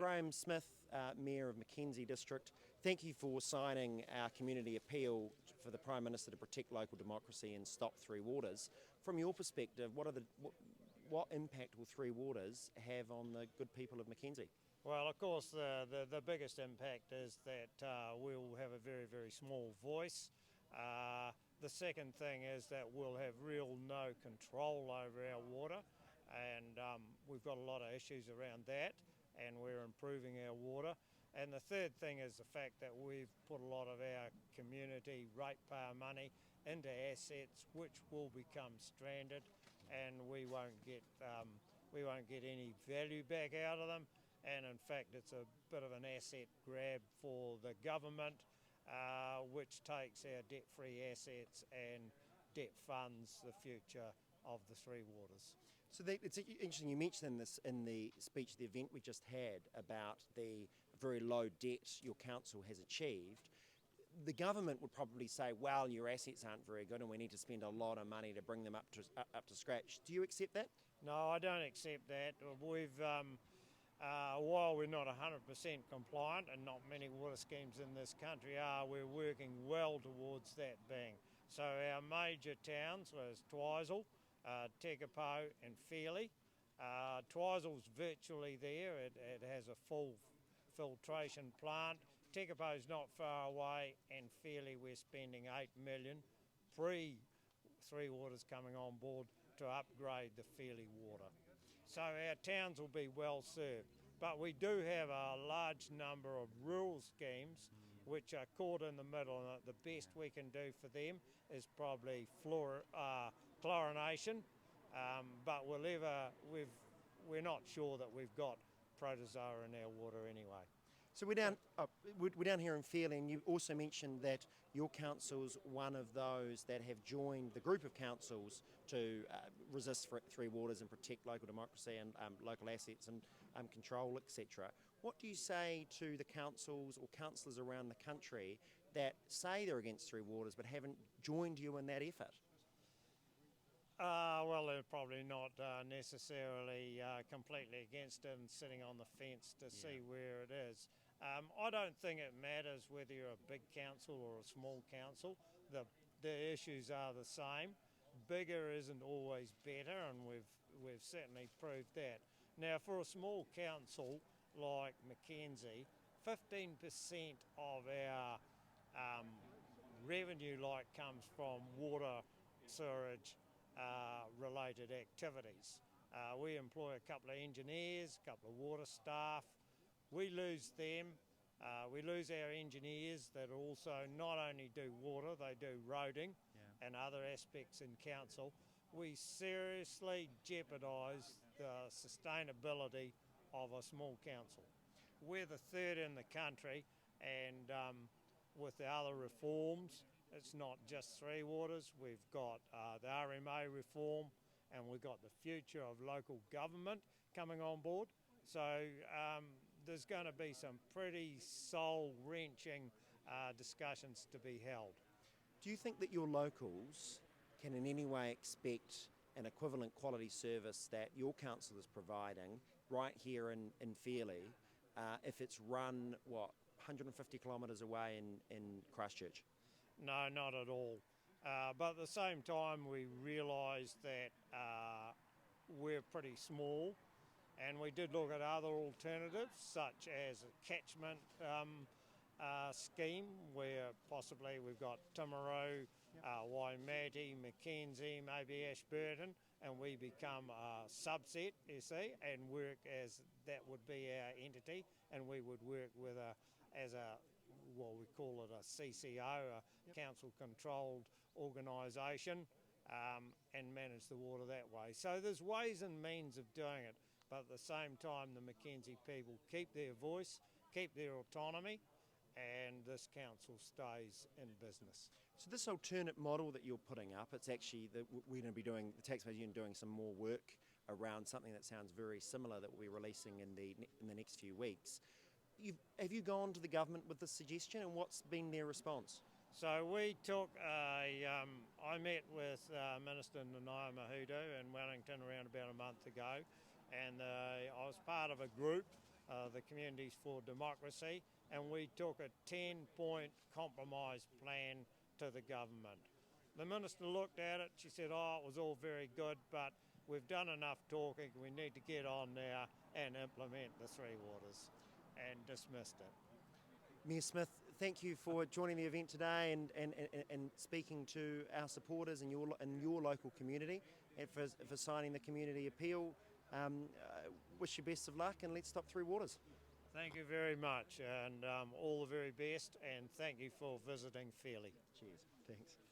Graham Smith, Mayor of Mackenzie District, thank you for signing our community appeal for the Prime Minister to protect local democracy and stop Three Waters. From your perspective, what impact will Three Waters have on the good people of Mackenzie? Well, of course, the biggest impact is that we'll have a very, very small voice. The second thing is that we'll have no control over our water, and we've got a lot of issues around that, and we're improving our water. And the third thing is the fact that we've put a lot of our community ratepayer money into assets which will become stranded, and we won't get any value back out of them. And in fact, it's a bit of an asset grab for the government, which takes our debt-free assets and debt funds the future of the Three Waters. So it's interesting you mentioned this in the speech, the event we just had about the very low debt your council has achieved. The government would probably say, well, your assets aren't very good and we need to spend a lot of money to bring them up to scratch. Do you accept that? No, I don't accept that. While we're not 100% compliant, and not many water schemes in this country are, we're working well towards that being. So our major towns was Twizel, Tekapau and Fairlie. Twizel's virtually there. It has a full filtration plant. Tekapau's not far away, and Fairlie we're spending $8 million pre-Three Waters coming on board to upgrade the Fairlie water. So our towns will be well served. But we do have a large number of rural schemes which are caught in the middle, and the best we can do for them is probably chlorination, but we're not sure that we've got protozoa in our water anyway. So we're down here in Fairlie, and you also mentioned that your council's one of those that have joined the group of councils to resist Three Waters and protect local democracy and local assets and control, etc. What do you say to the councils or councillors around the country that say they're against Three Waters but haven't joined you in that effort? Well, they're probably not necessarily completely against it and sitting on the fence to see where it is. I don't think it matters whether you're a big council or a small council. The issues are the same. Bigger isn't always better, and we've certainly proved that. Now, for a small council like Mackenzie, 15% of our revenue comes from water, sewerage, related activities. We employ a couple of engineers, a couple of water staff. We lose them. We lose our engineers that also not only do water, they do roading and other aspects in council. We seriously jeopardise the sustainability of a small council. We're the third in the country, and with the other reforms, it's not just Three Waters. We've got the RMA reform, and we've got the future of local government coming on board. So there's going to be some pretty soul-wrenching discussions to be held. Do you think that your locals can in any way expect an equivalent quality service that your council is providing right here in Fairlie if it's run, 150 kilometres away in Christchurch? No, not at all. But at the same time, we realise that we're pretty small, and we did look at other alternatives, such as a catchment scheme, where possibly we've got Timaru, Waimate, Mackenzie, maybe Ashburton, and we become a subset, you see, and work as that would be our entity, and we would work with we call it a CCO, a council-controlled organisation, and manage the water that way. So there's ways and means of doing it, but at the same time the Mackenzie people keep their voice, keep their autonomy, and this council stays in business. So this alternate model that you're putting up, it's actually that we're going to be doing, the Taxpayers Union doing some more work around something that sounds very similar that we'll be releasing in the next few weeks. Have you gone to the government with this suggestion, and what's been their response? So we took I met with Minister Nanaia Mahuta in Wellington around about a month ago, and I was part of a group the Communities for Democracy, and we took a 10-point compromise plan to the government. The Minister looked at it, she said, oh, it was all very good, but we've done enough talking, we need to get on now and implement the Three Waters, and dismissed it. Mayor Smith, thank you for joining the event today and speaking to our supporters in your local community, and for signing the community appeal. Wish you best of luck, and let's stop Three Waters. Thank you very much, and all the very best, and thank you for visiting Fairlie. Cheers. Thanks.